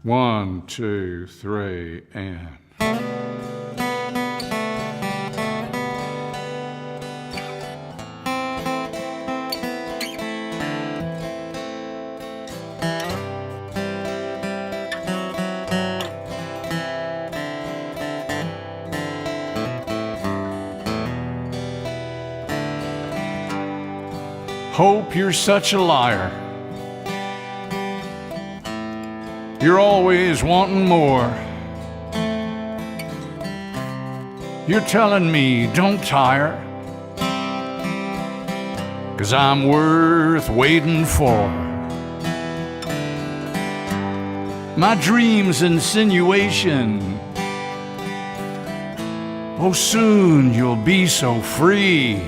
1, 2, 3, and... Hope you're such a liar. You're always wanting more. You're telling me don't tire, 'cause I'm worth waiting for. My dream's insinuation. Oh, soon you'll be so free.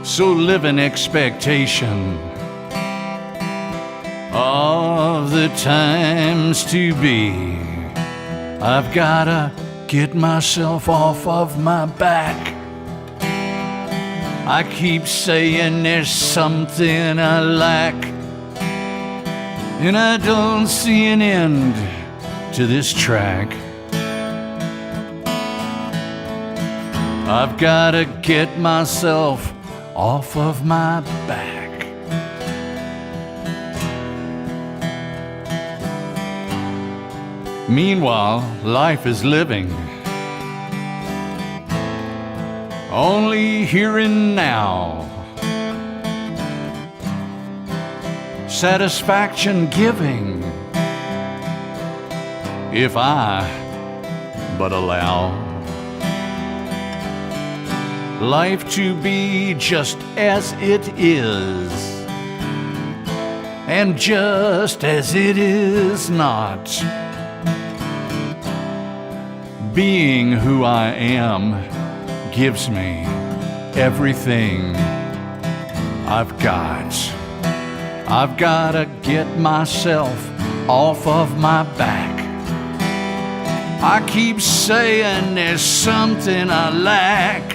So live in expectation of the times to be. I've gotta get myself off of my back. I keep saying there's something I lack, and I don't see an end to this track. I've gotta get myself off of my back. Meanwhile, life is living, only here and now. Satisfaction giving, if I but allow life to be just as it is, and just as it is not. Being who I am gives me everything I've got. I've gotta get myself off of my back. I keep saying there's something I lack,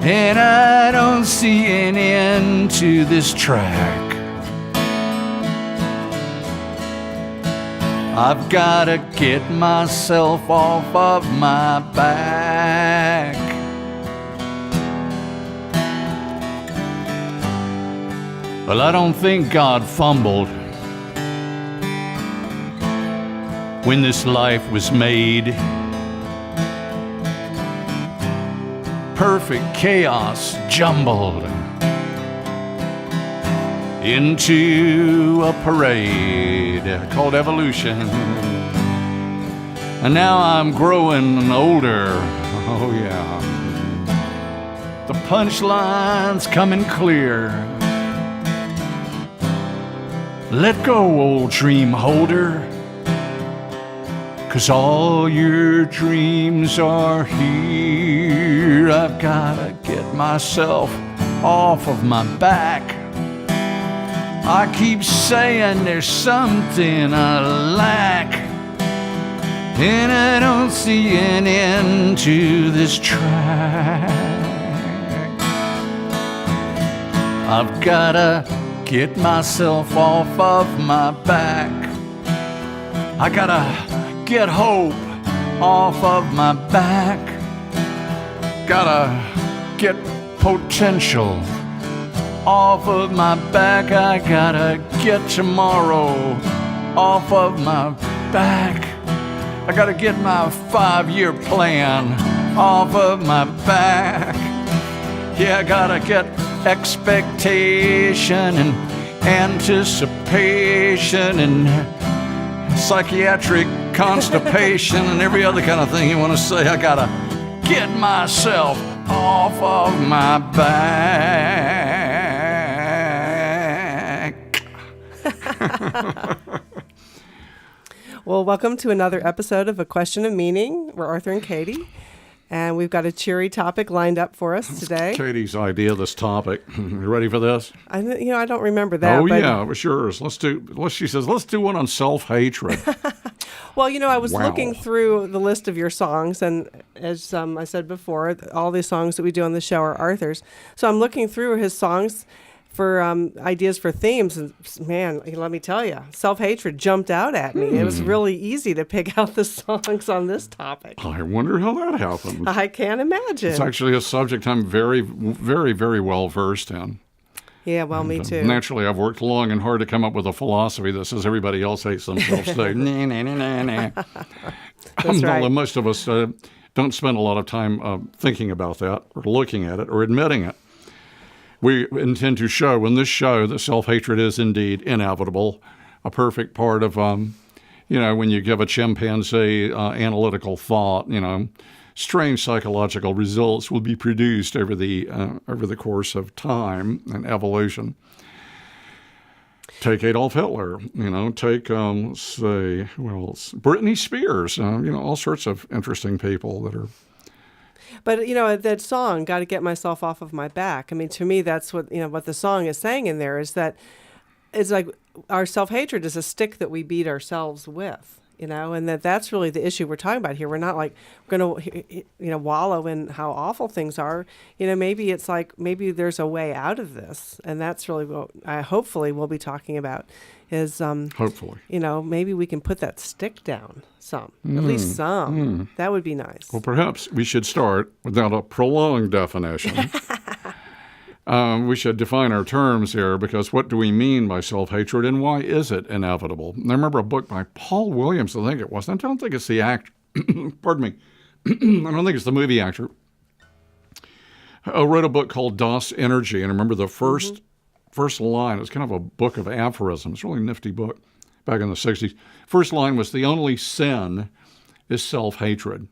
and I don't see an end to this track. I've gotta get myself off of my back. Well, I don't think God fumbled when this life was made. Perfect chaos jumbled into a parade called evolution. And now I'm growing older. Oh yeah. The punchline's coming clear. Let go, old dream holder, 'cause all your dreams are here. I've gotta get myself off of my back. I keep saying there's something I lack, and I don't see an end to this track. I've gotta get myself off of my back. I gotta get hope off of my back. Gotta get potential off of my back. I gotta get tomorrow off of my back. I gotta get my 5-year plan off of my back. Yeah, I gotta get expectation and anticipation and psychiatric constipation and every other kind of thing you want to say. I gotta get myself off of my back. Well, welcome to another episode of A Question of Meaning. We're Arthur and Katie, and we've got a cheery topic lined up for us today. Katie's idea, this topic. You ready for this? I don't remember that. Oh, yeah, it was yours. She says, let's do one on self-hatred. Well, I was Wow. looking through the list of your songs, and as I said before, all the songs that we do on the show are Arthur's. So I'm looking through his songs ideas for themes. And man, let me tell you, self-hatred jumped out at me. It was really easy to pick out the songs on this topic. I wonder how that happened. I can't imagine. It's actually a subject I'm very, very, very well versed in. Yeah, well, me too. Naturally, I've worked long and hard to come up with a philosophy that says everybody else hates themselves today. Nah, nah, nah, nah, nah. That's right. Well, most of us don't spend a lot of time thinking about that or looking at it or admitting it. We intend to show in this show that self-hatred is indeed inevitable, a perfect part of, when you give a chimpanzee analytical thought, strange psychological results will be produced over the course of time and evolution. Take Adolf Hitler, take, let's say, who else? Britney Spears, all sorts of interesting people that are. But, that song, Got to Get Myself Off of My Back. I mean, to me, that's what the song is saying in there is that it's like our self-hatred is a stick that we beat ourselves with. And that's really the issue we're talking about here. We're not like going to, wallow in how awful things are. Maybe it's like maybe there's a way out of this, and that's really what I hopefully we'll be talking about. Is hopefully, maybe we can put that stick down at least some. That would be nice. Well, perhaps we should start without a prolonged definition. We should define our terms here, because what do we mean by self-hatred and why is it inevitable? And I remember a book by Paul Williams, I think it was. I don't think it's the actor. Pardon me. I don't think it's the movie actor. Wrote a book called Das Energy, and I remember the first line. It was kind of a book of aphorisms. It's a really nifty book back in the 60s. First line was, "The only sin is self-hatred."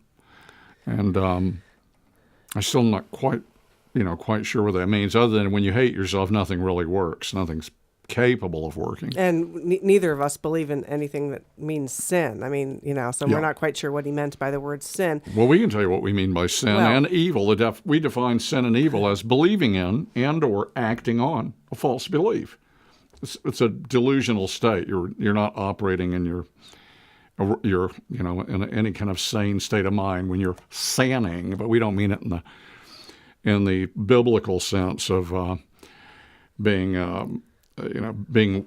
And I'm still not quite sure what that means, other than when you hate yourself, nothing really works. Nothing's capable of working. And neither of us believe in anything that means sin. I mean, so we're not quite sure what he meant by the word sin. Well, we can tell you what we mean by sin and evil. We define sin and evil as believing in and or acting on a false belief. It's a delusional state. You're not operating in your in any kind of sane state of mind when you're sinning, but we don't mean it in the biblical sense of being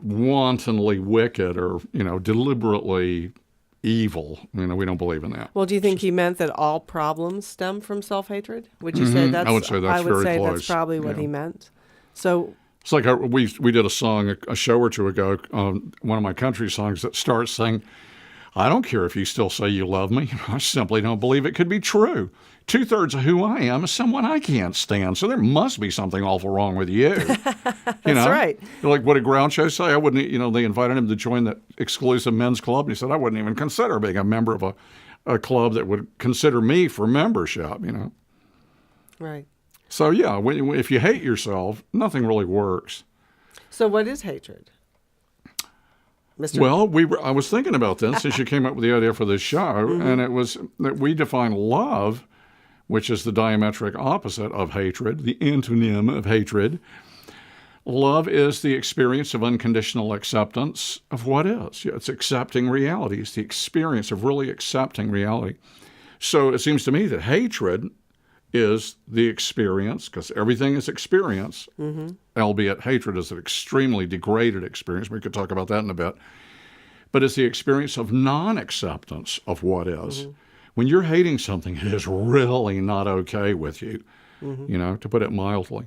wantonly wicked or deliberately evil. We don't believe in that. Well, do you think he meant that all problems stem from self-hatred? Would you say that's? I would say that's very close. That's probably what he meant. So it's like we did a song a show or two ago, one of my country songs that starts saying, "I don't care if you still say you love me. I simply don't believe it could be true. 2/3 of who I am is someone I can't stand. So there must be something awful wrong with you." That's right. Like, what did Groucho say? I wouldn't, they invited him to join the exclusive men's club. And he said, "I wouldn't even consider being a member of a club that would consider me for membership, Right. So, yeah, if you hate yourself, nothing really works. So what is hatred? Mr. Well, I was thinking about this since you came up with the idea for this show, and it was that we define love, which is the diametric opposite of hatred, the antonym of hatred. Love is the experience of unconditional acceptance of what is. It's accepting reality. It's the experience of really accepting reality. So it seems to me that hatred is the experience, because everything is experience, albeit hatred is an extremely degraded experience. We could talk about that in a bit. But it's the experience of non-acceptance of what is. When you're hating something, it is really not okay with you, to put it mildly.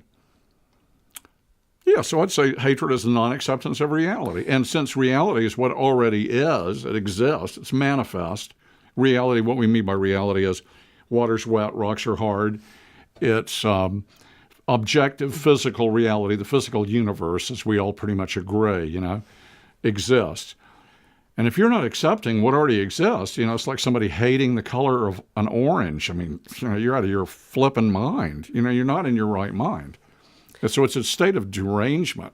Yeah, so I'd say hatred is the non-acceptance of reality. And since reality is what already is, it exists, it's manifest. Reality, what we mean by reality is water's wet, rocks are hard. It's objective physical reality, the physical universe, as we all pretty much agree, exists. And if you're not accepting what already exists, it's like somebody hating the color of an orange. I mean, you're out of your flipping mind. You're not in your right mind. And so it's a state of derangement.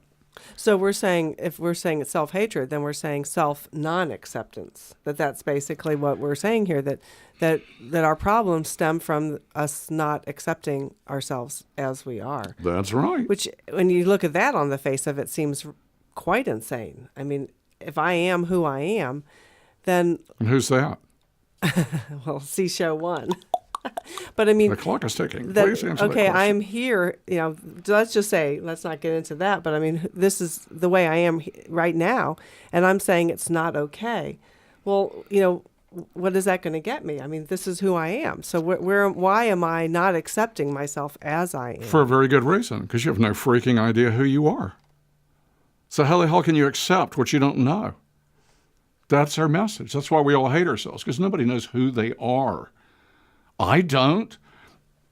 So we're saying, if we're saying it's self-hatred, then we're saying self-non-acceptance. That's basically what we're saying here, that our problems stem from us not accepting ourselves as we are. That's right. Which, when you look at that on the face of it, seems quite insane. I mean, if I am who I am, then... And who's that? Well, see show 1. But I mean, The clock is ticking. that, Please answer that okay, question. I'm here, let's just say, let's not get into that, but I mean, this is the way I am right now, and I'm saying it's not okay. Well, what is that going to get me? I mean, this is who I am. So why am I not accepting myself as I am? For a very good reason, because you have no freaking idea who you are. So how the hell can you accept what you don't know? That's our message. That's why we all hate ourselves, because nobody knows who they are. I don't.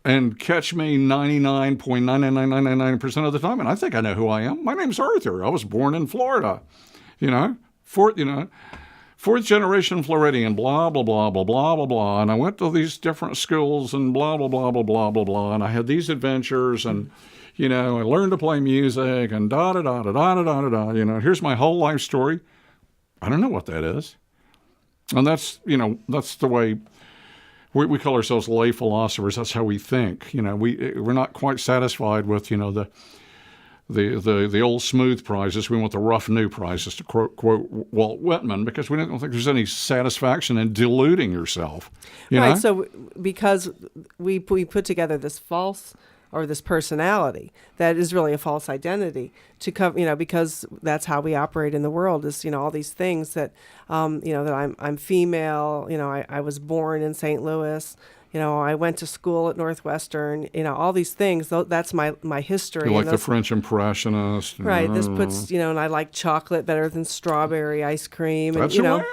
And catch me 99.99999% of the time, and I think I know who I am. My name's Arthur. I was born in Florida. Fourth generation Floridian, blah, blah, blah, blah, blah, blah, blah. And I went to these different schools and blah, blah, blah, blah, blah, blah, blah. And I had these adventures and, I learned to play music and da, da, da, da, da, da, da, da. Here's my whole life story. I don't know what that is. And that's the way we call ourselves lay philosophers. That's how we think. We're not quite satisfied with, the old smooth prizes. We want the rough new prizes, to quote Walt Whitman, because we don't think there's any satisfaction in deluding yourself. Right. So because we put together this false or this personality that is really a false identity to cover, because that's how we operate in the world is, all these things that, that I'm female, I was born in St. Louis, I went to school at Northwestern, all these things. That's my history. You're like the French Impressionist. Right. This puts, and I like chocolate better than strawberry ice cream. That's and, who I am.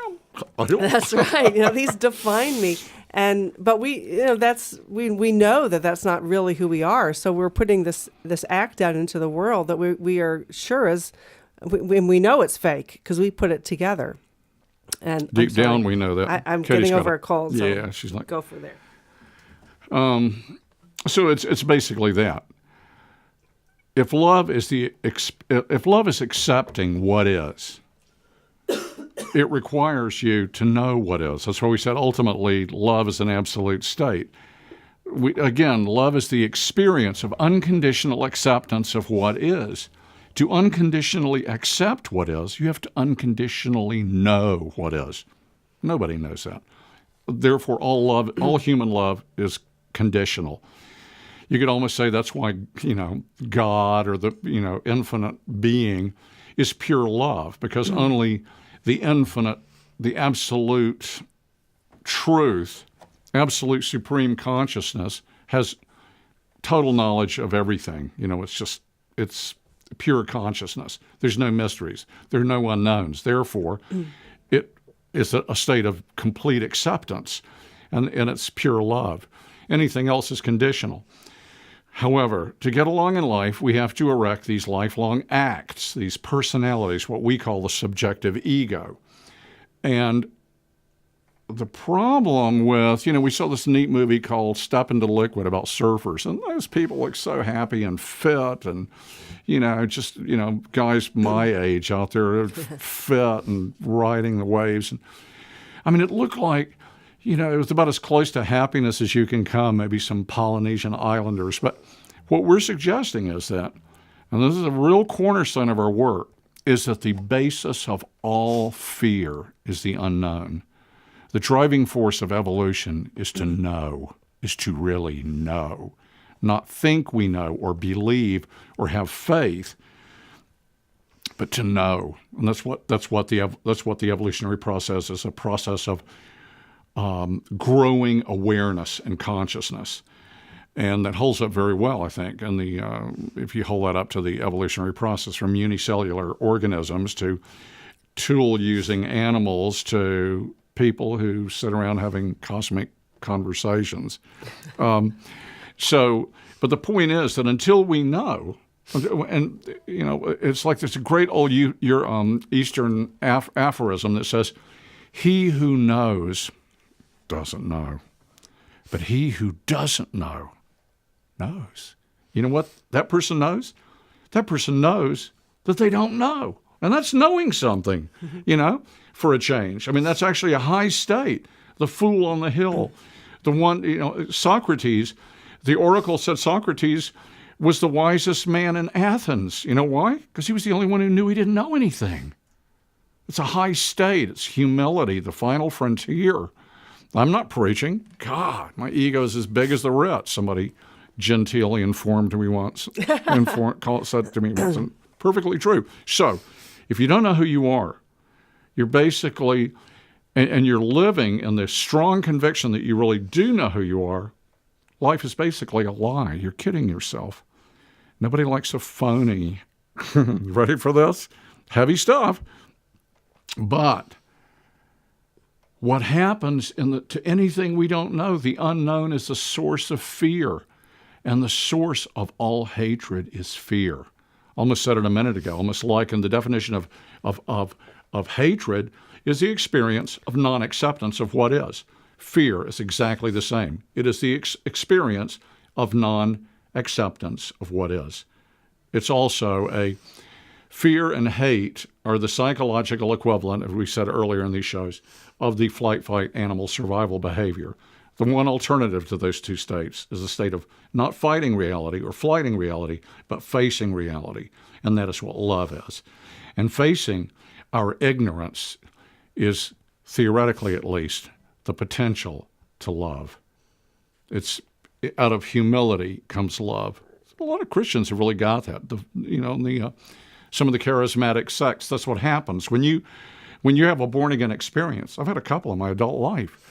That's right. These define me. But we know that that's not really who we are. So we're putting this act out into the world that we are sure is, we know it's fake because we put it together. And deep down, we know that. I'm Katie's getting over a cold. So yeah, she's like, go for there. So it's basically that. If love is accepting what is, it requires you to know what is. That's why we said ultimately love is an absolute state. Love is the experience of unconditional acceptance of what is. To unconditionally accept what is, you have to unconditionally know what is. Nobody knows that. Therefore, all human love is conditional. You could almost say that's why, God or the, infinite being is pure love, because only the infinite, the absolute truth, absolute supreme consciousness has total knowledge of everything. It's pure consciousness. There's no mysteries. There are no unknowns. Therefore, it is a state of complete acceptance, and it's pure love. Anything else is conditional. However, to get along in life, we have to erect these lifelong acts, these personalities, what we call the subjective ego. And the problem with, we saw this neat movie called Step into Liquid about surfers, and those people look so happy and fit and, guys my age out there fit and riding the waves. And I mean, it looked like, it was about as close to happiness as you can come, maybe some Polynesian islanders. But what we're suggesting is that, and this is a real cornerstone of our work, is that the basis of all fear is the unknown. The driving force of evolution is to know, is to really know, not think we know or believe or have faith, but to know. And that's what the evolutionary process is, a process of growing awareness and consciousness. And that holds up very well, I think. And if you hold that up to the evolutionary process from unicellular organisms to tool-using animals to people who sit around having cosmic conversations. But the point is that until we know, and it's like there's a great old Eastern aphorism that says, "He who knows doesn't know, but he who doesn't know knows." You know what that person knows? That person knows that they don't know. And that's knowing something, for a change. I mean, that's actually a high state. The fool on the hill. The one, Socrates, the oracle said Socrates was the wisest man in Athens. You know why? Because he was the only one who knew he didn't know anything. It's a high state. It's humility, the final frontier. I'm not preaching. God, my ego is as big as the Ritz. Somebody genteelly informed me once, said to me once, and perfectly true. So, if you don't know who you are, you're basically, and you're living in this strong conviction that you really do know who you are, life is basically a lie. You're kidding yourself. Nobody likes a phony. Ready for this? Heavy stuff. But what happens to anything we don't know, the unknown is the source of fear. And the source of all hatred is fear. Almost said it a minute ago, almost likened the definition of hatred is the experience of non-acceptance of what is. Fear is exactly the same. It is the experience of non-acceptance of what is. It's also a fear and hate are the psychological equivalent, as we said earlier in these shows, of the flight-fight animal survival behavior. The one alternative to those two states is a state of not fighting reality or flighting reality, but facing reality. And that is what love is. And facing our ignorance is, theoretically at least, the potential to love. It's out of humility comes love. A lot of Christians have really got that. Some of the charismatic sects, that's what happens. When you have a born-again experience, I've had a couple in my adult life,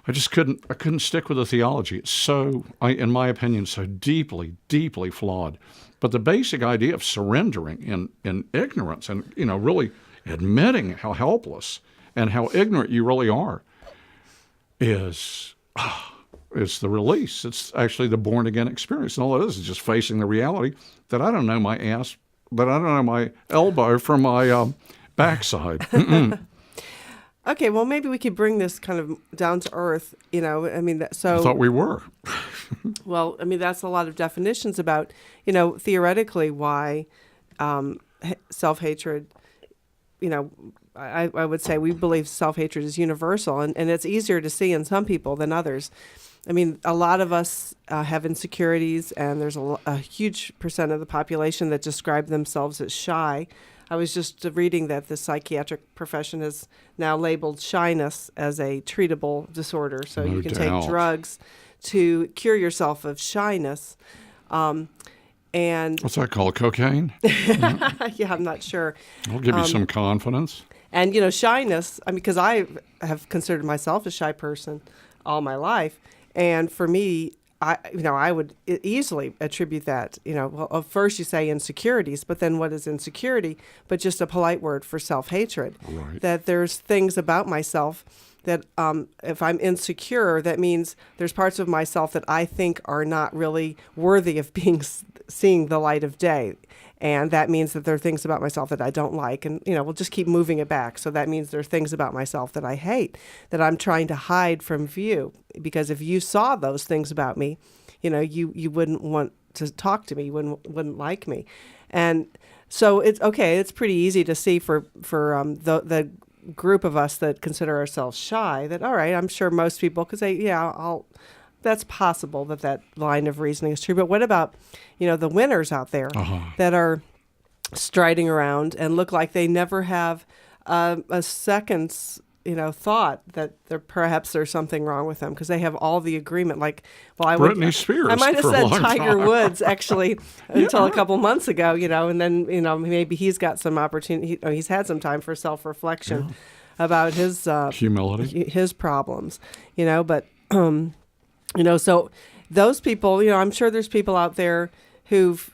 I couldn't stick with the theology. It's so, in my opinion, so deeply, deeply flawed. But the basic idea of surrendering in ignorance and, really admitting how helpless and how ignorant you really are is the release. It's actually the born-again experience. And all it is just facing the reality that I don't know my ass, that I don't know my elbow from my backside. Okay, well, maybe we could bring this kind of down to earth, I thought we were. Well, that's a lot of definitions about, theoretically why self-hatred, I would say we believe self-hatred is universal, and it's easier to see in some people than others. A lot of us have insecurities, and there's a huge percent of the population that describe themselves as shy. I was just reading that the psychiatric profession has now labeled shyness as a treatable disorder. So No you can doubt. take drugs to cure yourself of shyness. And What's that called? Cocaine? yeah, I'm not sure. I'll give you some confidence. And, shyness, because I have considered myself a shy person all my life. And for me, I would easily attribute that, well, first you say insecurities, but then what is insecurity? But just a polite word for self-hatred. Right. That there's things about myself that if I'm insecure, that means there's parts of myself that I think are not really worthy of seeing the light of day. And that means that there are things about myself that I don't like. And, we'll just keep moving it back. So that means there are things about myself that I hate, that I'm trying to hide from view. Because if you saw those things about me, you wouldn't want to talk to me. You wouldn't like me. And so it's pretty easy to see for the group of us that consider ourselves shy that, all right, I'm sure most people could say, that's possible that line of reasoning is true. But what about, the winners out there that are striding around and look like they never have a second's, thought that perhaps there's something wrong with them because they have all the agreement. Like, well, Britney Spears. I might have for a said long Tiger time. Woods actually until a couple months ago, and then maybe he's got some opportunity. He's had some time for self-reflection about his Humility. his problems, but. So those people, I'm sure there's people out there who've,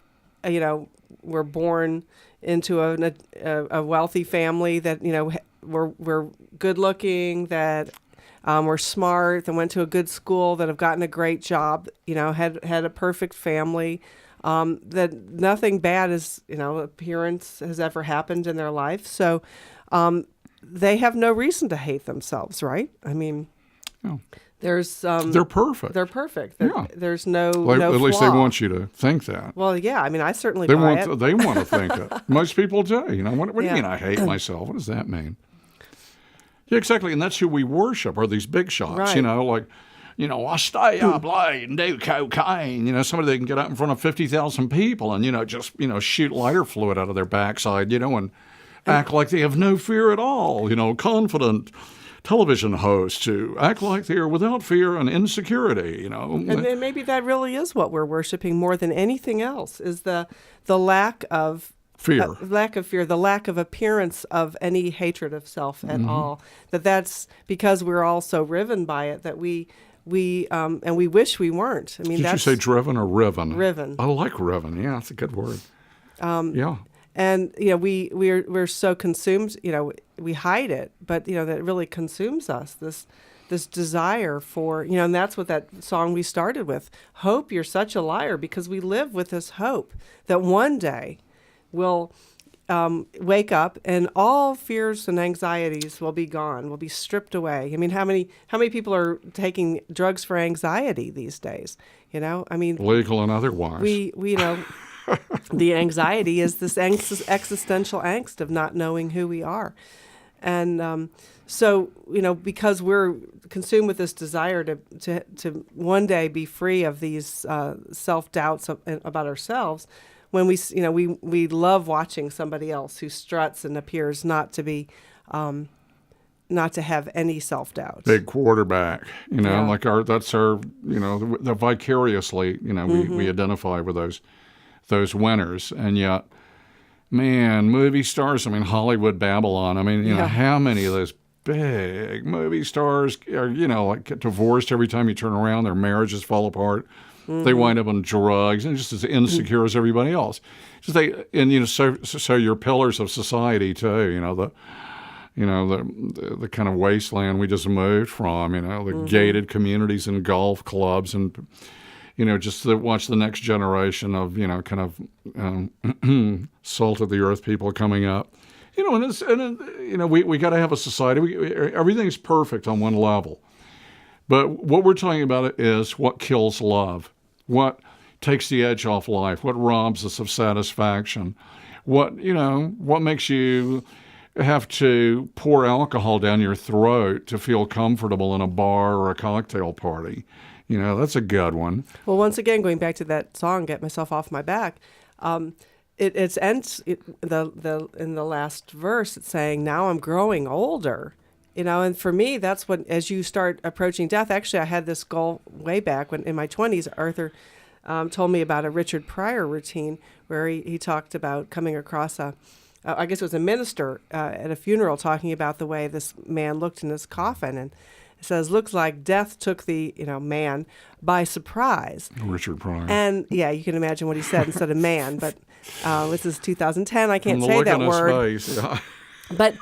were born into a wealthy family that, were good looking, that were smart, that went to a good school, that have gotten a great job, had a perfect family, that nothing bad appearance has ever happened in their life. So they have no reason to hate themselves, right? No. There's They're perfect. They're perfect. Yeah. There's no At least they flaw. want you to think that. Well, yeah. I certainly They buy want it. they want to think it. Most people do. What do you Yeah. mean I hate myself? What does that mean? Yeah, exactly. And that's who we worship, are these big shots. Right. I stay up late and do cocaine. Somebody that can get out in front of 50,000 people and, just, shoot lighter fluid out of their backside, and act like they have no fear at all, confident, television hosts to act like they are without fear and insecurity, you know. And maybe that really is what we're worshiping more than anything else, is the lack of Fear. lack of fear, the lack of appearance of any hatred of self at all. That's because we're all so riven by it that we and we wish we weren't. I mean, Did you say driven or riven? Riven. I like riven. Yeah, that's a good word. Yeah. And you know, we're so consumed. You know, we hide it, but you know that really consumes us. This desire for, you know, and that's what that song we started with. Hope, you're such a liar, because we live with this hope that one day we'll wake up and all fears and anxieties will be gone, will be stripped away. I mean, how many people are taking drugs for anxiety these days? You know, I mean, legal and otherwise. We you know, the anxiety is this existential angst of not knowing who we are. And so, you know, because we're consumed with this desire to one day be free of these self-doubts about ourselves, when we, you know, we love watching somebody else who struts and appears not to have any self-doubt. Big quarterback, you know, Yeah. like that's our, you know, the vicariously, you know, we identify with those winners. And yet, man, movie stars, I mean, Hollywood Babylon, I mean, you know, how many of those big movie stars are, you know, like get divorced every time you turn around, their marriages fall apart. They wind up on drugs and just as insecure as everybody else. Just and you know, so you're pillars of society too. You know, the kind of wasteland we just moved from. You know, the gated communities and golf clubs, and you know, just to watch the next generation of, you know, kind of salt of the earth people coming up. You know, you know, we got to have a society. Everything's perfect on one level. But what we're talking about is what kills love, what takes the edge off life, what robs us of satisfaction, what makes you have to pour alcohol down your throat to feel comfortable in a bar or a cocktail party. You know, that's a good one. Well, once again, going back to that song, "Get Myself Off My Back," it ends in the last verse. It's saying, "Now I'm growing older." You know, and for me, that's when, as you start approaching death, actually, I had this goal way back when in my 20s, Arthur told me about a Richard Pryor routine where he talked about coming across I guess it was a minister at a funeral talking about the way this man looked in his coffin. And it says, "Looks like death took the, you know, man by surprise." Richard Pryor. And yeah, you can imagine what he said instead of man, but this is 2010. I can't From the say look that on his word. face, yeah. But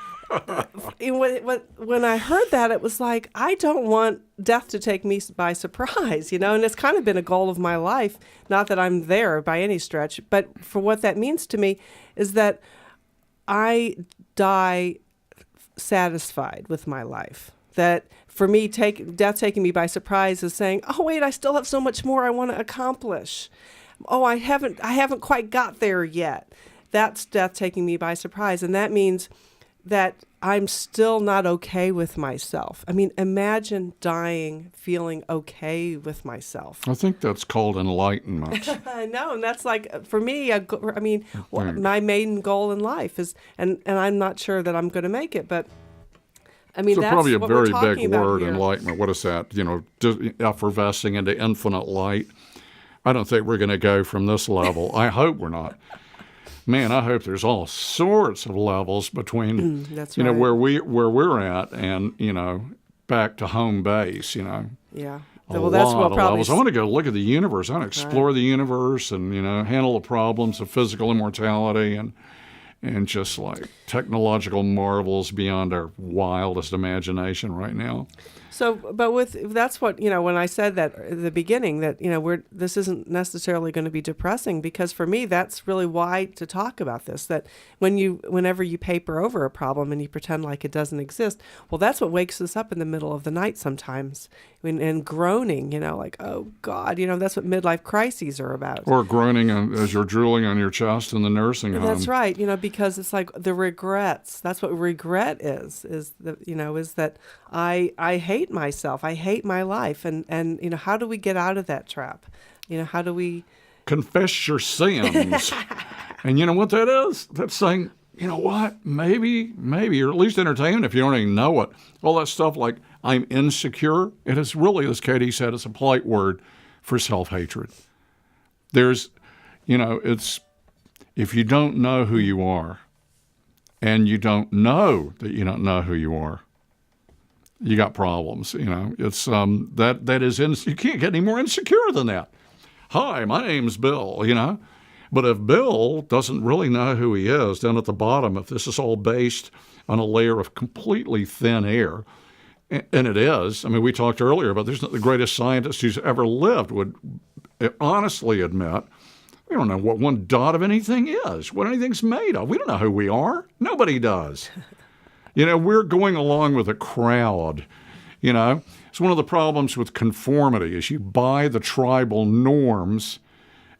when I heard that, it was like, I don't want death to take me by surprise, you know, and it's kind of been a goal of my life. Not that I'm there by any stretch, but for what that means to me is that I die satisfied with my life. That for me, death taking me by surprise is saying, "Oh wait, I still have so much more I want to accomplish. Oh, I haven't quite got there yet." That's death taking me by surprise, and that means that I'm still not okay with myself. I mean, imagine dying feeling okay with myself. I think that's called enlightenment. I know, and that's like, for me, my main goal in life is, and I'm not sure that I'm going to make it, but I mean, So that's probably a what we're very talking big about word, here. enlightenment. What is that? You know, effervescing into infinite light. I don't think we're going to go from this level. I hope we're not. Man, I hope there's all sorts of levels between, That's you know, right. where we're at and, you know, back to home base, you know. Yeah. A Well, that's lot what of probably. levels. I want to go look at the universe. I want to explore the universe and, you know, handle the problems of physical immortality and just like technological marvels beyond our wildest imagination right now. So, but that's what, you know, when I said that at the beginning, that, you know, this isn't necessarily going to be depressing, because for me, that's really why to talk about this, that whenever you paper over a problem and you pretend like it doesn't exist, well, that's what wakes us up in the middle of the night sometimes, and groaning, you know, like, oh God, you know, that's what midlife crises are about. Or groaning as you're drooling on your chest in the nursing home. That's right, you know, because it's like the regrets. That's what regret is that I hate myself. I hate my life. And you know, how do we get out of that trap? You know, how do we Confess your sins. And you know what that is? That's saying, you know what? Maybe, or at least entertainment if you don't even know it. All that stuff like I'm insecure, it is really, as Katie said, it's a polite word for self-hatred. There's, it's, if you don't know who you are and you don't know that you don't know who you are, you got problems, It's, that is, you can't get any more insecure than that. Hi, my name's Bill, But if Bill doesn't really know who he is down at the bottom, if this is all based on a layer of completely thin air, and it is, I mean, we talked earlier about there's not the greatest scientist who's ever lived would honestly admit, we don't know what one dot of anything is, what anything's made of. We don't know who we are. Nobody does. We're going along with a crowd, It's one of the problems with conformity is you buy the tribal norms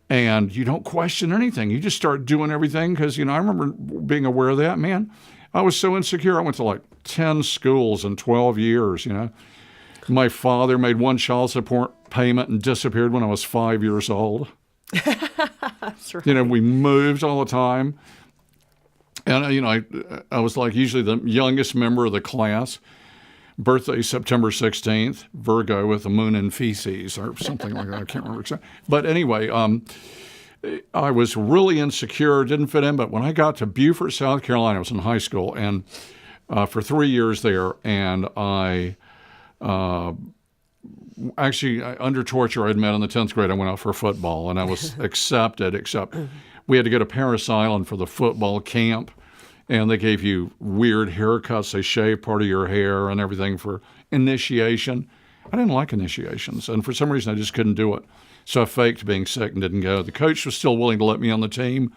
and you don't question anything. You just start doing everything because, I remember being aware of that. Man, I was so insecure. I went to like 10 schools in 12 years, My father made one child support payment and disappeared when I was 5 years old. That's right. We moved all the time. And, I was like usually the youngest member of the class. Birthday September 16th, Virgo with the moon in feces or something like that. I can't remember exactly. But anyway, I was really insecure, didn't fit in. But when I got to Beaufort, South Carolina, I was in high school and for 3 years there. And I actually, under torture, I'd met in the 10th grade. I went out for football and I was accepted, except we had to go to Paris Island for the football camp. And they gave you weird haircuts. They shaved part of your hair and everything for initiation. I didn't like initiations. And for some reason, I just couldn't do it. So I faked being sick and didn't go. The coach was still willing to let me on the team,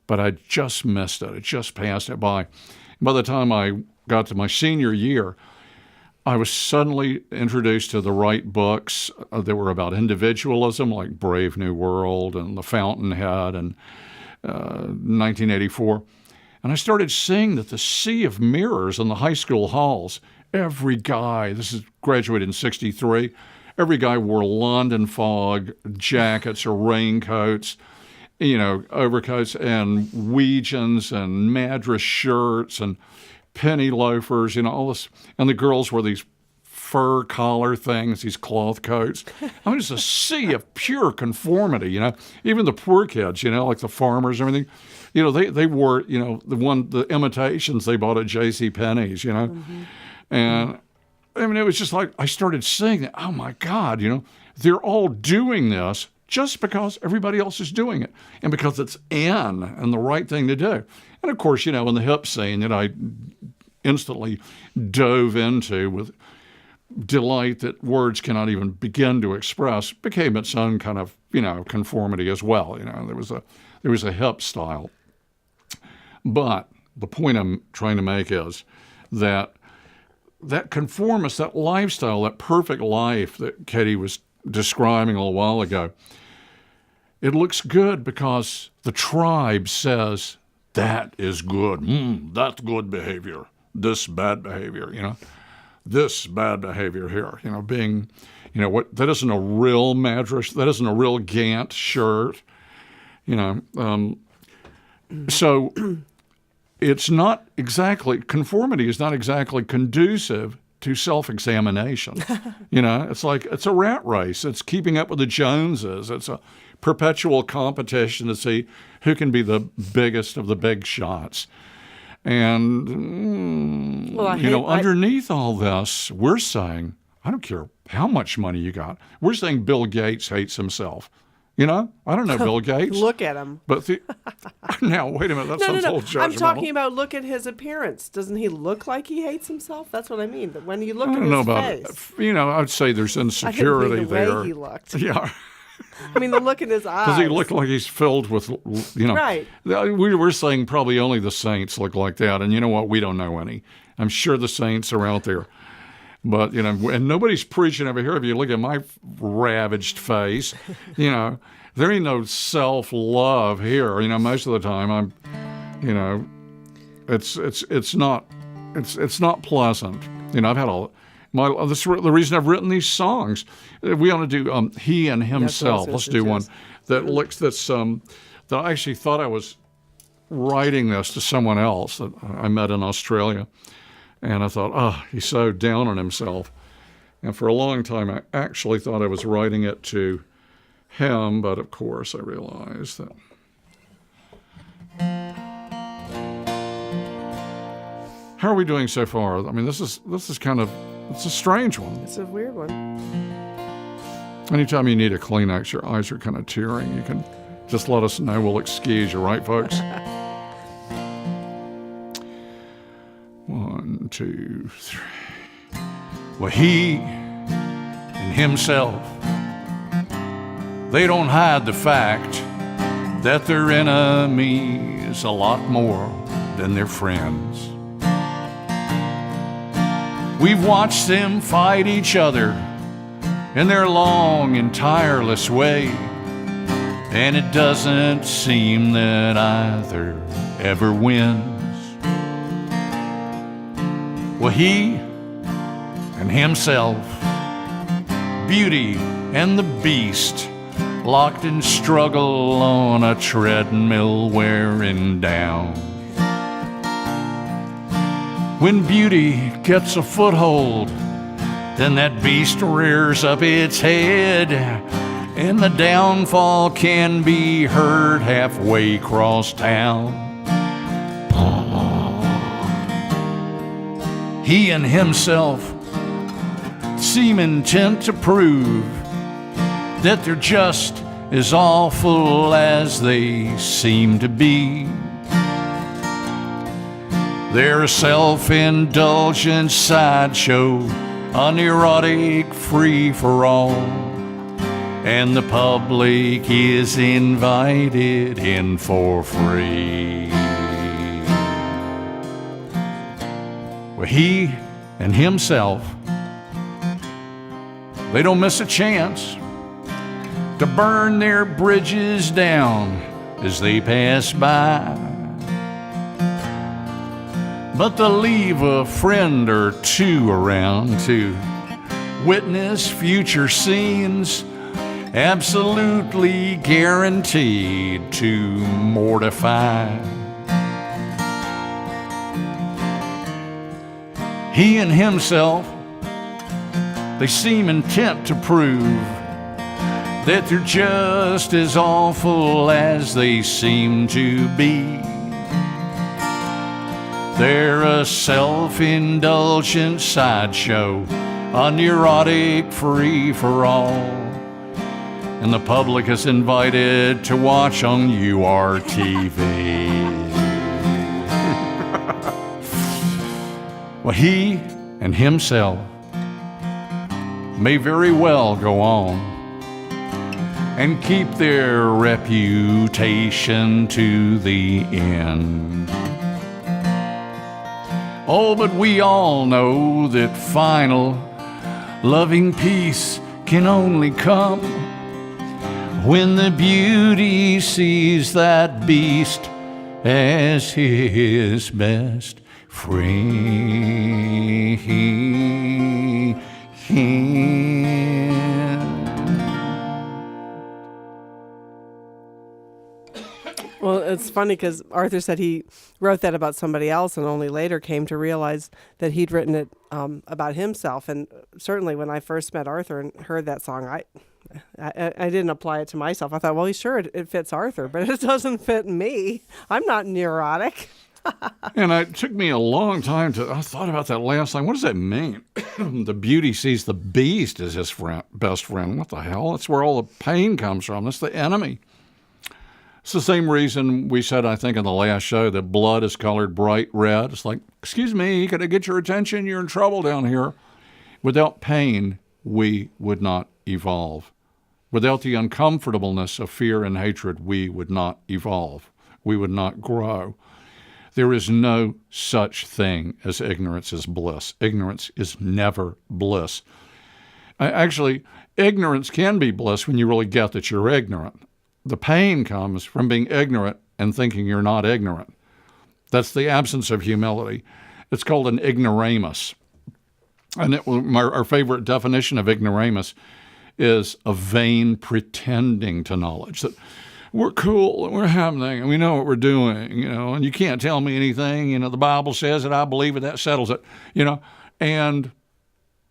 but I just missed it. I just passed it by. By the time I got to my senior year, I was suddenly introduced to the right books that were about individualism, like Brave New World and The Fountainhead and 1984. And I started seeing that the sea of mirrors in the high school halls, every guy, this is graduated in 63, every guy wore London fog jackets or raincoats, overcoats and Weegians and Madras shirts and penny loafers, all this. And the girls wore these fur collar things, these cloth coats. I mean, it's a sea of pure conformity, Even the poor kids, like the farmers and everything. They wore, the imitations they bought at JCPenney's, Mm-hmm. And I mean, it was just like I started seeing that, oh my God, they're all doing this just because everybody else is doing it and because it's in and the right thing to do. And of course, in the hip scene that I instantly dove into with delight that words cannot even begin to express became its own kind of, conformity as well. There was a hip style. But the point I'm trying to make is that conformist, that lifestyle, that perfect life that Katie was describing a little while ago, it looks good because the tribe says, that is good. That's good behavior. This bad behavior, This bad behavior here, being, what that isn't a real Madras, that isn't a real Gantt shirt, So it's not exactly, conformity is not exactly conducive to self-examination. It's like, it's a rat race. It's keeping up with the Joneses. It's a perpetual competition to see who can be the biggest of the big shots. And, underneath all this, we're saying, I don't care how much money you got. We're saying Bill Gates hates himself. I don't know Bill Gates. Look at him. But now, wait a minute. That sounds a little judgmental. I'm talking about look at his appearance. Doesn't he look like he hates himself? That's what I mean. But when you look at his face. I'd say there's insecurity I didn't mean the way he looked. Yeah. I mean, the look in his eyes. Does he look like he's filled with, Right. We were saying probably only the saints look like that. And you know what? We don't know any. I'm sure the saints are out there. But, and nobody's preaching over here. If you look at my ravaged face, there ain't no self-love here. Most of the time I'm, it's not pleasant. I've had the reason I've written these songs. We ought to do He and Himself. Let's do one that looks that I actually thought I was writing this to someone else that I met in Australia. And I thought, oh, he's so down on himself. And for a long time, I actually thought I was writing it to him, but of course I realized that. How are we doing so far? I mean, this is kind of, it's a strange one. It's a weird one. Anytime you need a Kleenex, your eyes are kind of tearing, you can just let us know. We'll excuse you, right, folks? 1, 2, 3. Well, he and himself, they don't hide the fact that their enemy is a lot more than their friends. We've watched them fight each other in their long and tireless way, and it doesn't seem that either ever wins. Well, he and himself, Beauty and the Beast, locked in struggle on a treadmill wearing down. When Beauty gets a foothold, then that beast rears up its head, and the downfall can be heard halfway across town. He and himself seem intent to prove that they're just as awful as they seem to be. They're a self-indulgent sideshow, a neurotic free-for-all, and the public is invited in for free. Well, he and himself, they don't miss a chance to burn their bridges down as they pass by. But they'll leave a friend or two around to witness future scenes, absolutely guaranteed to mortify. He and himself, they seem intent to prove that they're just as awful as they seem to be. They're a self-indulgent sideshow, a neurotic free-for-all, and the public is invited to watch on URTV. Well, he and himself may very well go on and keep their reputation to the end. Oh, but we all know that final loving peace can only come when the beauty sees that beast as his best friend. Well, it's funny because Arthur said he wrote that about somebody else and only later came to realize that he'd written it about himself. And certainly when I first met Arthur and heard that song, I didn't apply it to myself. I thought, well, sure, it fits Arthur, but it doesn't fit me. I'm not neurotic. And it took me a long time I thought about that last line. What does that mean? The beauty sees the beast as his best friend. What the hell? That's where all the pain comes from. That's the enemy. It's the same reason we said, I think, in the last show that blood is colored bright red. It's like, excuse me, can I get your attention? You're in trouble down here. Without pain, we would not evolve. Without the uncomfortableness of fear and hatred, we would not evolve. We would not grow. There is no such thing as ignorance is bliss. Ignorance is never bliss. Actually, ignorance can be bliss when you really get that you're ignorant. The pain comes from being ignorant and thinking you're not ignorant. That's the absence of humility. It's called an ignoramus. And our favorite definition of ignoramus is a vain pretending to knowledge. That we're cool and we're happening and we know what we're doing, and you can't tell me anything. The Bible says it, I believe it, that settles it, And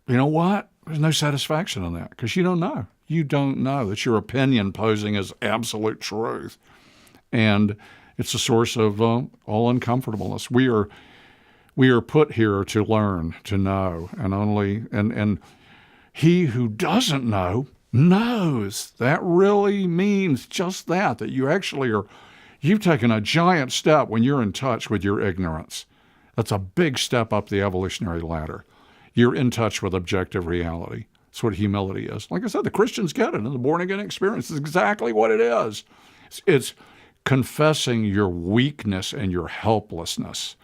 you know what? There's no satisfaction in that because you don't know. You don't know that your opinion posing as absolute truth. And it's a source of all uncomfortableness. We are put here to learn, to know, and he who doesn't know knows. That really means just that you actually you've taken a giant step when you're in touch with your ignorance. That's a big step up the evolutionary ladder. You're in touch with objective reality. That's what humility is. Like I said, the Christians get it in the born-again experience. It's exactly what it is. It's confessing your weakness and your helplessness.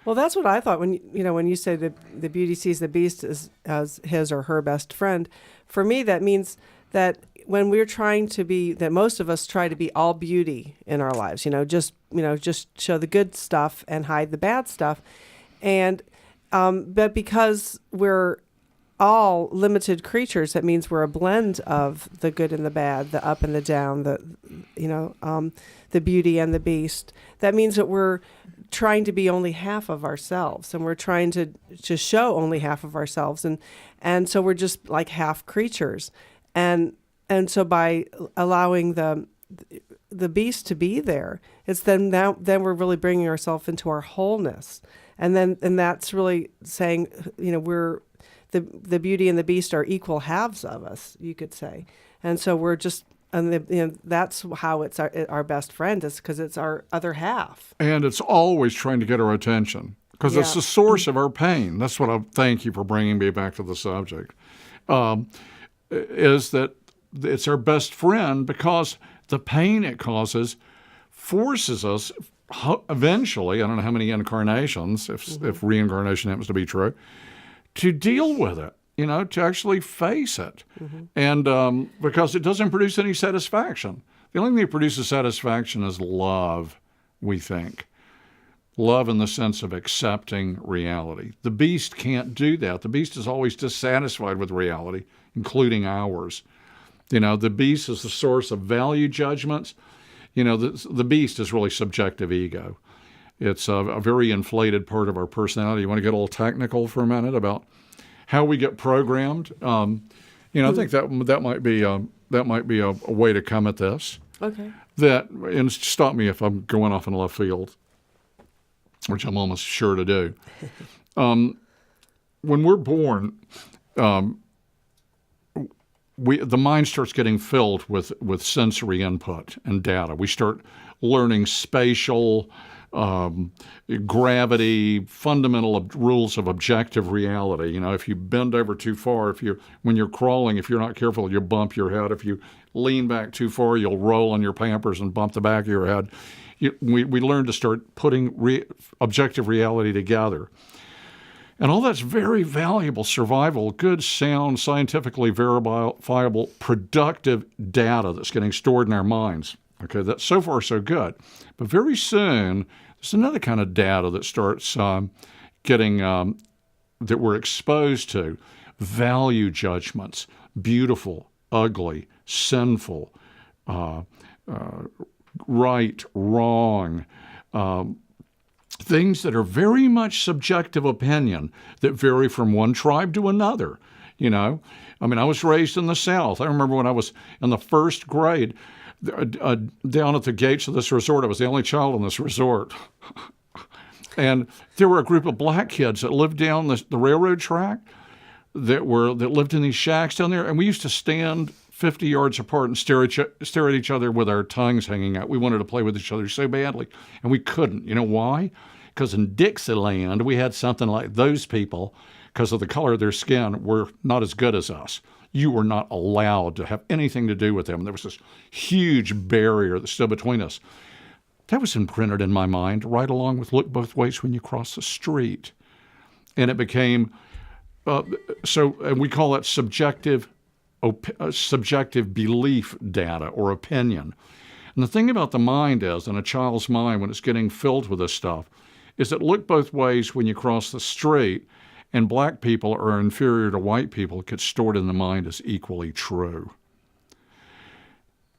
Well, that's what I thought when you say the beauty sees the beast as his or her best friend. For me, that means that when we're trying to be, that most of us try to be all beauty in our lives, just show the good stuff and hide the bad stuff. And but because we're all limited creatures, that means we're a blend of the good and the bad, the up and the down, the beauty and the beast. That means that we're trying to be only half of ourselves, and we're trying to show only half of ourselves, and so we're just like half creatures, and so by allowing the beast to be there, it's then we're really bringing ourselves into our wholeness, and that's really saying, we're the beauty and the beast are equal halves of us, you could say, and so we're just. And that's how it's our best friend, is because it's our other half. And it's always trying to get our attention because it's the source of our pain. That's what I thank you for bringing me back to the subject, is that it's our best friend because the pain it causes forces us eventually, I don't know how many incarnations, if reincarnation happens to be true, to deal with it. To actually face it. And because it doesn't produce any satisfaction. The only thing that produces satisfaction is love, we think. Love in the sense of accepting reality. The beast can't do that. The beast is always dissatisfied with reality, including ours. The beast is the source of value judgments. The beast is really subjective ego. It's a very inflated part of our personality. You want to get a little technical for a minute about how we get programmed? I think that might be a way to come at this. Okay. And stop me if I'm going off in left field, which I'm almost sure to do. When we're born, the mind starts getting filled with sensory input and data. We start learning spatial, gravity, fundamental rules of objective reality. If you bend over too far, when you're crawling, if you're not careful, you'll bump your head. If you lean back too far, you'll roll on your Pampers and bump the back of your head. We learn to start putting objective reality together. And all that's very valuable survival, good, sound, scientifically verifiable, productive data that's getting stored in our minds. Okay, that's so far so good. But very soon, there's another kind of data that starts getting, that we're exposed to. Value judgments, beautiful, ugly, sinful, right, wrong, things that are very much subjective opinion that vary from one tribe to another. I was raised in the South. I remember when I was in the first grade, down at the gates of this resort. I was the only child in this resort. And there were a group of black kids that lived down the railroad track that lived in these shacks down there. And we used to stand 50 yards apart and stare at each other with our tongues hanging out. We wanted to play with each other so badly, and we couldn't. You know why? Because in Dixieland, we had something like those people, because of the color of their skin, were not as good as us. You were not allowed to have anything to do with them. There was this huge barrier that stood between us. That was imprinted in my mind right along with look both ways when you cross the street. And it became, and we call that subjective belief data or opinion. And the thing about the mind is, in a child's mind, when it's getting filled with this stuff, is that look both ways when you cross the street, and black people are inferior to white people, gets stored in the mind as equally true.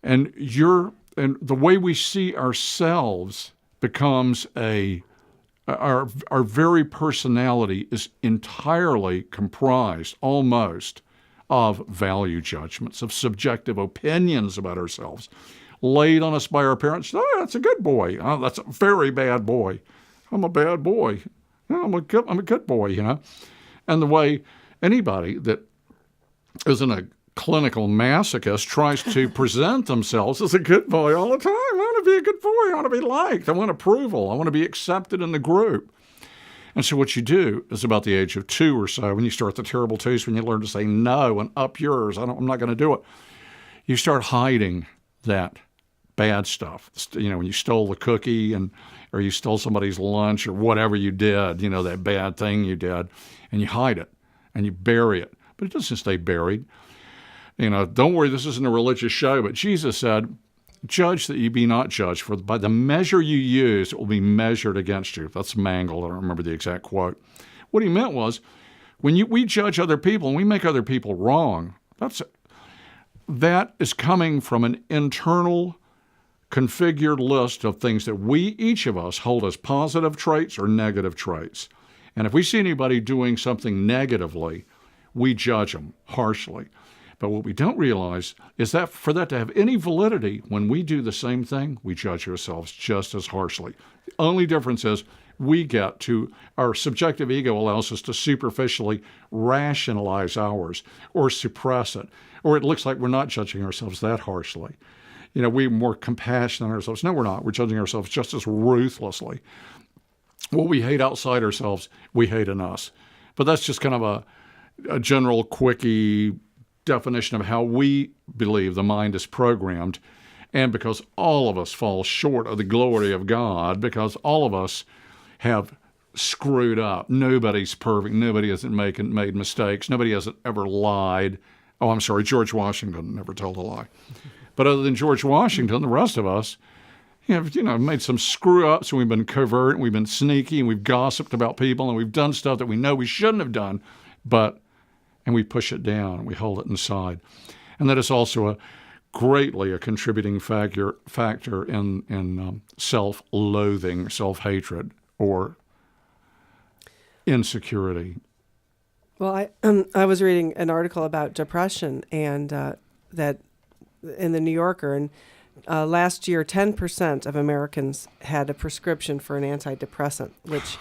And your and the way we see ourselves becomes our very personality is entirely comprised almost of value judgments, of subjective opinions about ourselves, laid on us by our parents. Oh, that's a good boy. Oh, that's a very bad boy. I'm a bad boy. Oh, I'm a good boy, you know. And the way anybody that isn't a clinical masochist tries to present themselves as a good boy all the time. I want to be a good boy. I want to be liked. I want approval. I want to be accepted in the group. And so what you do is about the age of 2 or so, when you start the terrible twos, when you learn to say no and up yours, I'm not going to do it, you start hiding that bad stuff. You know, when you stole the cookie or you stole somebody's lunch or whatever you did, you know, that bad thing you did, and you hide it and you bury it. But it doesn't stay buried. You know, don't worry, this isn't a religious show, but Jesus said, judge that you be not judged, for by the measure you use, it will be measured against you. That's mangled. I don't remember the exact quote. What he meant was, when we judge other people and we make other people wrong, that is coming from an internal configured list of things that we, each of us, hold as positive traits or negative traits. And if we see anybody doing something negatively, we judge them harshly. But what we don't realize is that for that to have any validity, when we do the same thing, we judge ourselves just as harshly. The only difference is our subjective ego allows us to superficially rationalize ours or suppress it, or it looks like we're not judging ourselves that harshly. You know, we're more compassionate on ourselves. No, we're not. We're judging ourselves just as ruthlessly. What we hate outside ourselves, we hate in us. But that's just kind of a general, quickie definition of how we believe the mind is programmed. And because all of us fall short of the glory of God, because all of us have screwed up. Nobody's perfect. Nobody hasn't made mistakes. Nobody hasn't ever lied. Oh, I'm sorry, George Washington never told a lie. But other than George Washington, the rest of us have, made some screw-ups, and we've been covert, and we've been sneaky, and we've gossiped about people, and we've done stuff that we know we shouldn't have done, and we push it down, and we hold it inside. And that is also greatly a contributing factor in self-loathing, self-hatred, or insecurity. Well, I was reading an article about depression, and that in the New Yorker, and last year 10% of Americans had a prescription for an antidepressant, which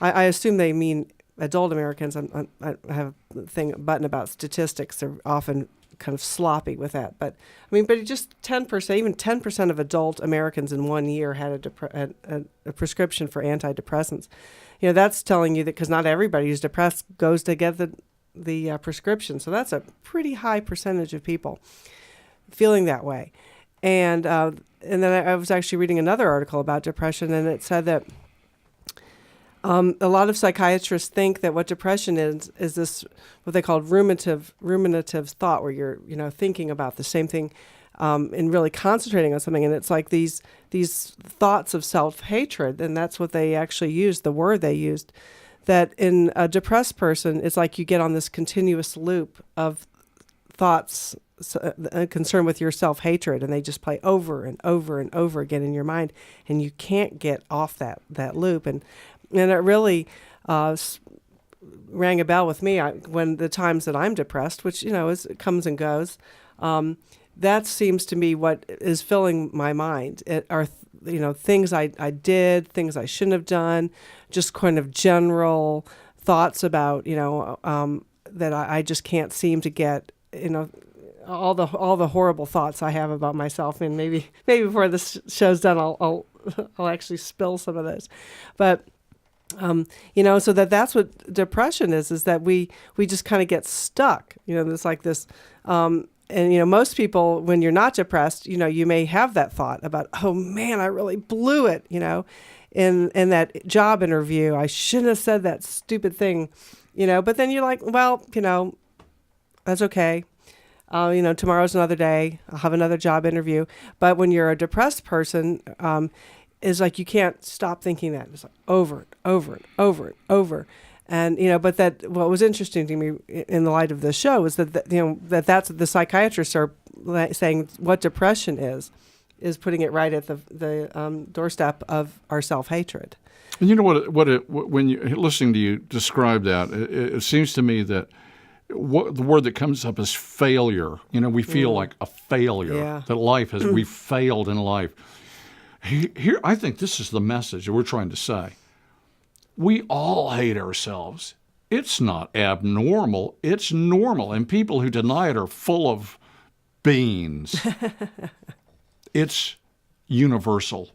I assume they mean adult Americans. I have a button about statistics. They're often kind of sloppy with that, but just 10%, even 10% of adult Americans in 1 year had a prescription for antidepressants. That's telling you that, because not everybody who's depressed goes to get the prescription. So that's a pretty high percentage of people feeling that way. And then I was actually reading another article about depression, and it said that a lot of psychiatrists think that what depression is this, what they call ruminative thought, where you're thinking about the same thing and really concentrating on something. And it's like these thoughts of self-hatred, and that's what they actually used, the word they used, that in a depressed person, it's like you get on this continuous loop of thoughts concerned with your self-hatred, and they just play over and over and over again in your mind, and you can't get off that loop. And it really rang a bell with me when the times that I'm depressed, which it comes and goes. That seems to me what is filling my mind. It are things I did, things I shouldn't have done, just kind of general thoughts about that I just can't seem to get all the horrible thoughts I have about myself. And maybe before this show's done, I'll actually spill some of those, but. So that's what depression is that we just kind of get stuck. There's like this, and most people, when you're not depressed, you may have that thought about, oh man, I really blew it, in that job interview, I shouldn't have said that stupid thing, but then you're like, well, that's okay. Tomorrow's another day. I'll have another job interview. But when you're a depressed person, is like you can't stop thinking that. It's like over and over and over and over. And, but that what was interesting to me in the light of this show is that's the psychiatrists are saying what depression is is putting it right at the doorstep of our self-hatred. And you know when you listening to you describe that, it seems to me that the word that comes up is failure. You know, we feel like a failure, that life has, we failed in life. Here, I think this is the message that we're trying to say. We all hate ourselves. It's not abnormal. It's normal. And people who deny it are full of beans. It's universal.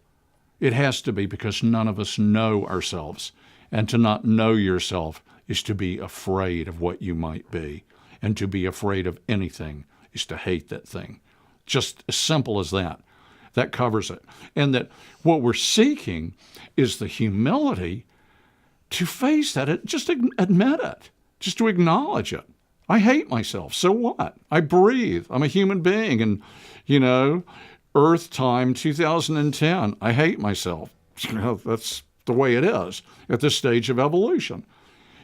It has to be, because none of us know ourselves. And to not know yourself is to be afraid of what you might be. And to be afraid of anything is to hate that thing. Just as simple as that. That covers it. And that what we're seeking is the humility to face that, just admit it, just to acknowledge it. I hate myself. So what? I breathe. I'm a human being. And, you know, Earth time 2010, I hate myself. You know, that's the way it is at this stage of evolution.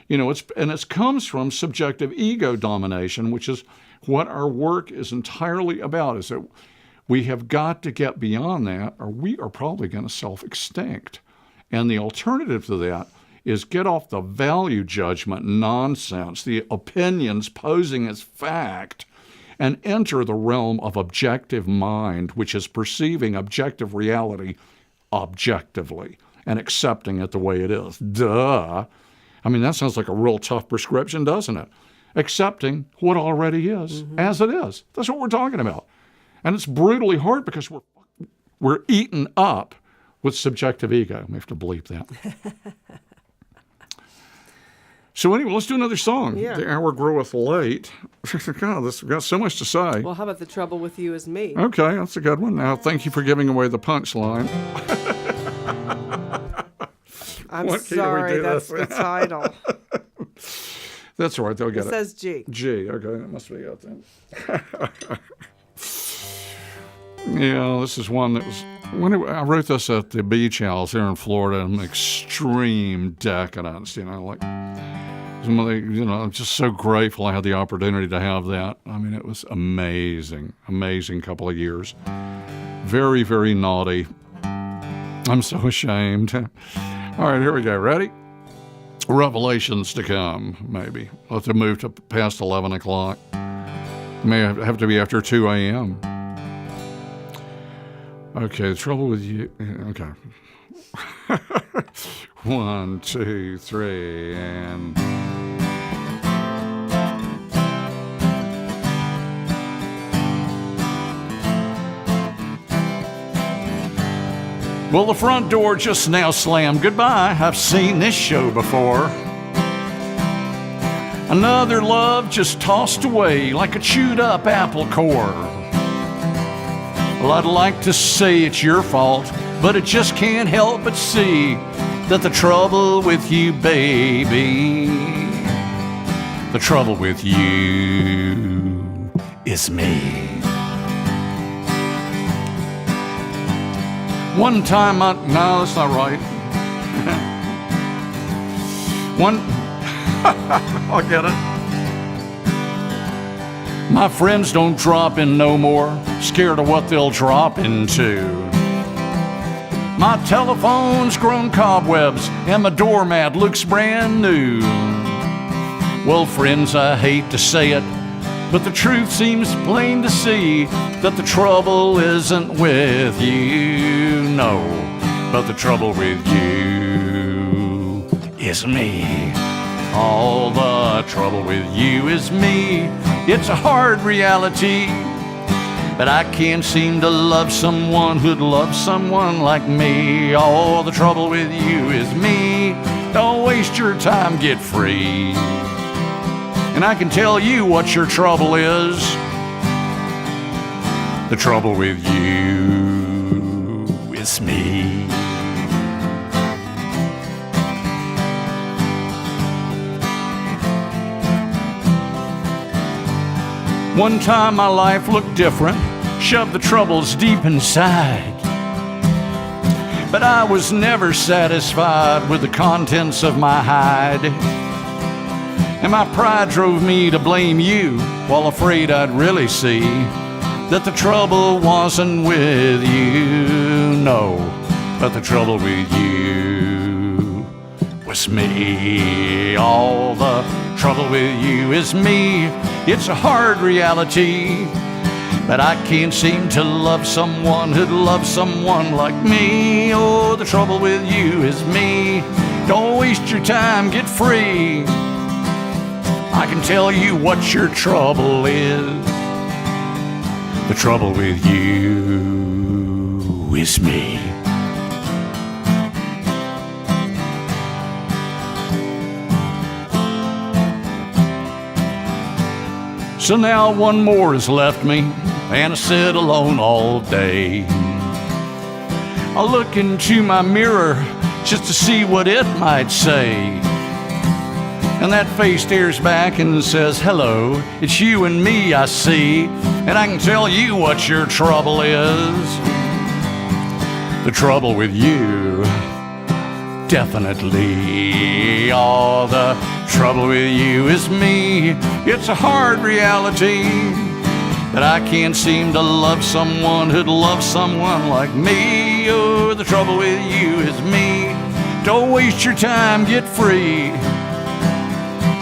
You know, it comes from subjective ego domination, which is what our work is entirely about, is that we have got to get beyond that, or we are probably going to self-extinct. And the alternative to that is get off the value judgment nonsense, the opinions posing as fact, and enter the realm of objective mind, which is perceiving objective reality objectively and accepting it the way it is. Duh. I mean, that sounds like a real tough prescription, doesn't it? Accepting what already is as it is. That's what we're talking about. And it's brutally hard because we're eaten up with subjective ego. We have to bleep that. So anyway, let's do another song. Yeah. The hour groweth late. God, we've got so much to say. Well, how about The Trouble With You Is Me? Okay, that's a good one. Now, thank you for giving away the punchline. I'm sorry, that's the title. That's all right, they'll get it. It says G. G, okay, that must be it then. Yeah, this is one that was, I wrote this at the beach house here in Florida, in extreme decadence, you know, like, I'm just so grateful I had the opportunity to have that. I mean, it was amazing couple of years. Very, very naughty. I'm so ashamed. All right, here we go. Ready? Revelations to come, maybe. We'll have to move to past 11 o'clock. May have to be after 2 a.m. Okay, the trouble with you... Okay. 1, 2, 3, and... Well, the front door just now slammed. Goodbye, I've seen this show before. Another love just tossed away like a chewed up apple core. Well, I'd like to say it's your fault, but it just can't help but see that the trouble with you, baby, the trouble with you is me. One time no, that's not right. I'll get it. My friends don't drop in no more, scared of what they'll drop into. My telephone's grown cobwebs and my doormat looks brand new. Well, friends, I hate to say it, but the truth seems plain to see that the trouble isn't with you, no, but the trouble with you is me. All the trouble with you is me. It's a hard reality, but I can't seem to love someone who'd love someone like me. All the trouble with you is me. Don't waste your time, get free. And I can tell you what your trouble is. The trouble with you is me. One time my life looked different, shoved the troubles deep inside. But I was never satisfied with the contents of my hide. And my pride drove me to blame you, while afraid I'd really see that the trouble wasn't with you. No, that the trouble with you was me. All the trouble with you is me. It's a hard reality that I can't seem to love someone who'd love someone like me. Oh, the trouble with you is me. Don't waste your time, get free. I can tell you what your trouble is. The trouble with you is me. So now one more has left me, and I sit alone all day. I look into my mirror just to see what it might say. And that face stares back and says, hello, it's you and me I see. And I can tell you what your trouble is. The trouble with you, definitely. All the trouble with you is me. It's a hard reality that I can't seem to love someone who'd love someone like me. Oh, the trouble with you is me. Don't waste your time, get free.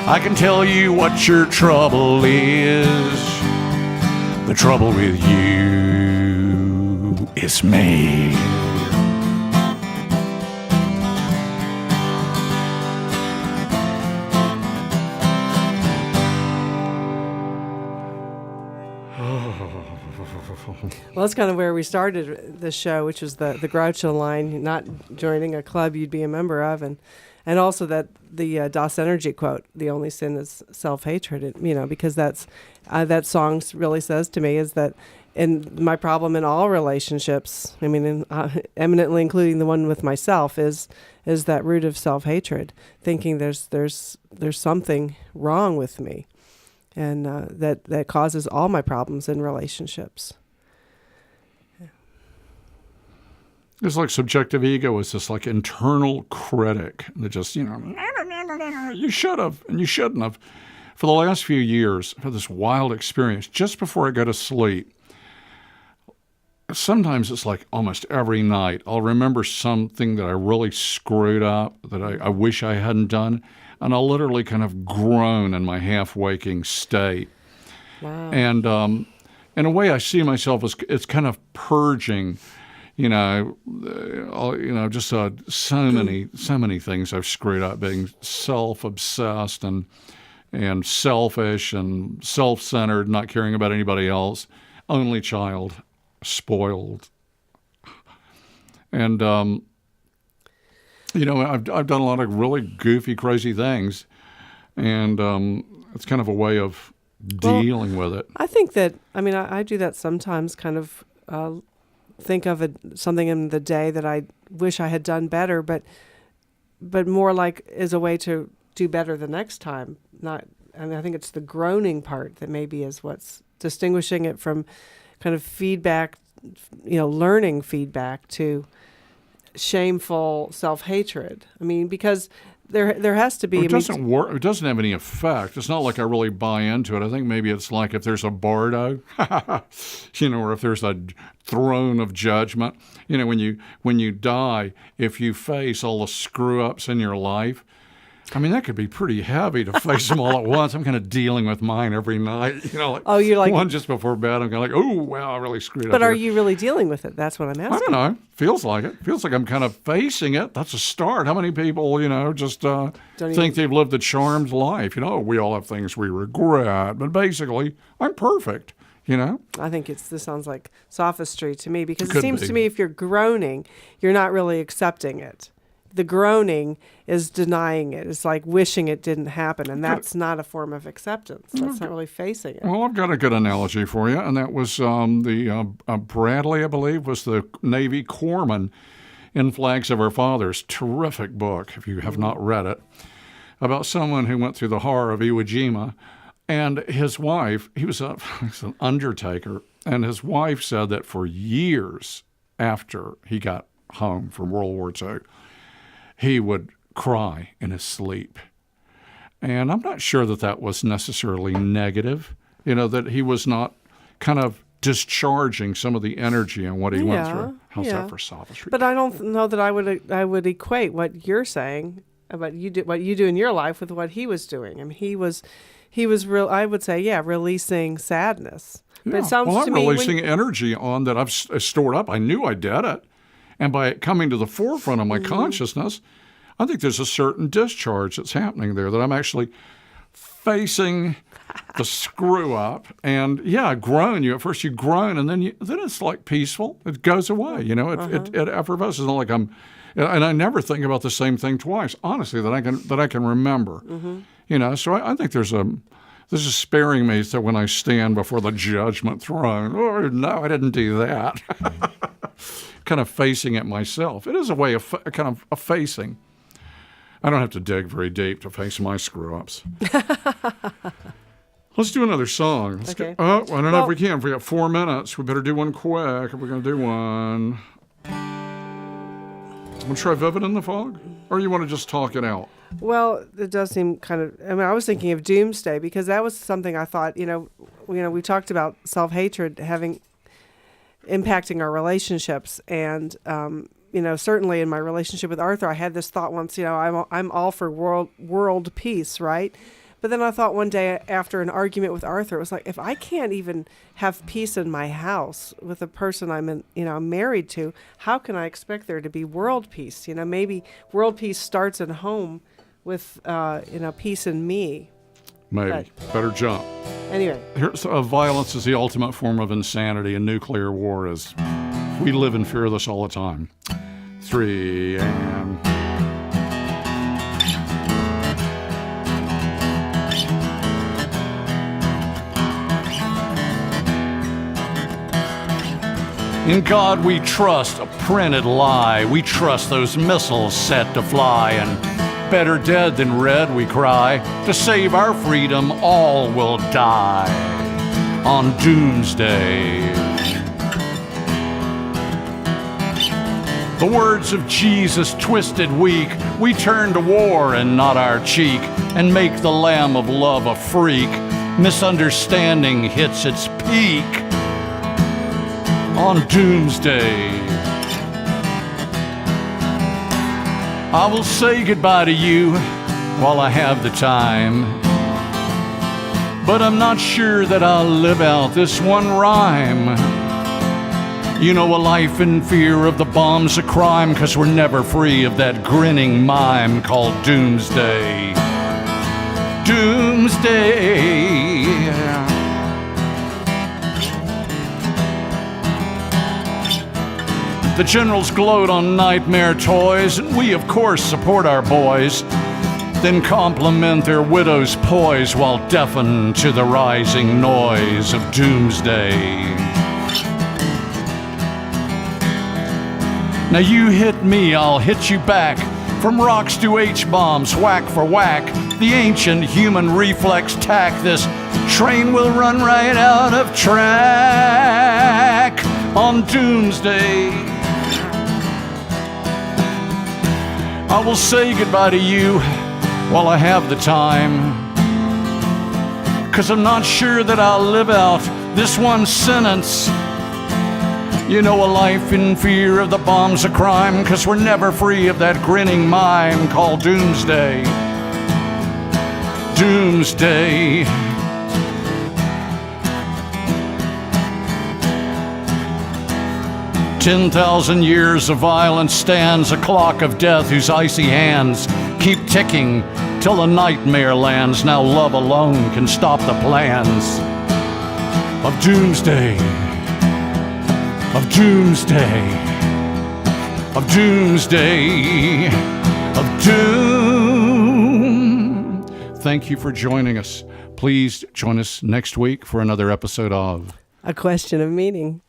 I can tell you what your trouble is. The trouble with you is me. Well, that's kind of where we started the show, which was the Groucho line, not joining a club you'd be a member of, and also that the Das Energy quote, the only sin is self-hatred, because that song really says to me is that in my problem in all relationships, eminently including the one with myself, is that root of self-hatred, thinking there's something wrong with me, and that causes all my problems in relationships. It's like subjective ego is this like internal critic that just, you should have and you shouldn't have. For the last few years, I've had this wild experience just before I go to sleep. Sometimes it's like almost every night I'll remember something that I really screwed up that I wish I hadn't done, and I'll literally kind of groan in my half-waking state. Wow. And in a way I see myself as it's kind of purging so many things I've screwed up, being self-obsessed and selfish and self-centered, not caring about anybody else, only child, spoiled. And, I've done a lot of really goofy, crazy things, and it's kind of a way of dealing with it. I think that, I do that sometimes, kind of think of something in the day that I wish I had done better, but more like as a way to do better the next time. I think it's the groaning part that maybe is what's distinguishing it from kind of feedback, learning feedback to shameful self-hatred. because there has to be. It doesn't work. It doesn't have any effect. It's not like I really buy into it. I think maybe it's like if there's a bardo, or if there's a throne of judgment. When you die, if you face all the screw ups in your life, that could be pretty heavy to face them all at once. I'm kind of dealing with mine every night. You're like one just before bed. I'm kind of like, oh wow, I really screwed up. But are you really dealing with it? That's what I'm asking. I don't know. Feels like it. Feels like I'm kind of facing it. That's a start. How many people, just think they've lived a charmed life? We all have things we regret, but basically, I'm perfect. I think this sounds like sophistry to me, because Could it seems be. to me if you're groaning, you're not really accepting it. The groaning is denying it. It's like wishing it didn't happen, and that's not a form of acceptance. That's not really facing it. Well, I've got a good analogy for you, and that was Bradley, I believe, was the Navy corpsman in Flags of Our Fathers. Terrific book, if you have not read it, about someone who went through the horror of Iwo Jima. And his wife, he was an undertaker, and his wife said that for years after he got home from World War II, he would cry in his sleep. And I'm not sure that was necessarily negative, that he was not kind of discharging some of the energy on what he went Yeah, through. How's yeah. that for sophistry? But I don't know that I would equate what you're saying about what you do in your life with what he was doing. I mean, he was real. I would say, yeah, releasing sadness. But it sounds well, to I'm me releasing energy on that I've stored up. I knew I did it. And by it coming to the forefront of my consciousness, I think there's a certain discharge that's happening there, that I'm actually facing the screw up. And yeah, groan. At first you groan, and then it's like peaceful. It goes away. It effervesces. It's not like and I never think about the same thing twice, honestly, that I can remember. So I think this is sparing me, so when I stand before the judgment throne, oh, no, I didn't do that. Kind of facing it myself. It is a way of kind of a facing. I don't have to dig very deep to face my screw-ups. Let's do another song. Okay. I don't know if we can. If we got 4 minutes, we better do one quick. If we're going to do one. Want to try Vivid in the Fog? Or you want to just talk it out? Well, it does seem kind of. I mean, I was thinking of Doomsday because that was something I thought. We talked about self-hatred impacting our relationships, and certainly in my relationship with Arthur, I had this thought once. I'm all for world peace, right? But then I thought one day after an argument with Arthur, it was like, if I can't even have peace in my house with the person I'm married to, how can I expect there to be world peace? Maybe world peace starts at home with, peace in me. Maybe. Better jump. Anyway. Violence is the ultimate form of insanity, and nuclear war is. We live in fear of this all the time. 3 and... In God we trust, a printed lie. We trust those missiles set to fly. And better dead than red, we cry. To save our freedom, all will die on Doomsday. The words of Jesus twisted weak. We turn to war and not our cheek, and make the Lamb of Love a freak. Misunderstanding hits its peak on Doomsday. I will say goodbye to you while I have the time, but I'm not sure that I'll live out this one rhyme. A life in fear of the bomb's a crime, 'cause we're never free of that grinning mime called Doomsday. Doomsday. The generals gloat on nightmare toys, and we of course support our boys, then compliment their widows' poise while deafened to the rising noise of Doomsday. Now you hit me, I'll hit you back. From rocks to H-bombs, whack for whack. The ancient human reflex tack. This train will run right out of track on Doomsday. I will say goodbye to you while I have the time, 'cause I'm not sure that I'll live out this one sentence. A life in fear of the bomb's a crime, 'cause we're never free of that grinning mime called Doomsday. Doomsday. "10,000 years of violence stands, a clock of death whose icy hands keep ticking till a nightmare lands. Now love alone can stop the plans of Doomsday. Of Doomsday, of Doomsday, of Doom." Thank you for joining us. Please join us next week for another episode of A Question of Meaning.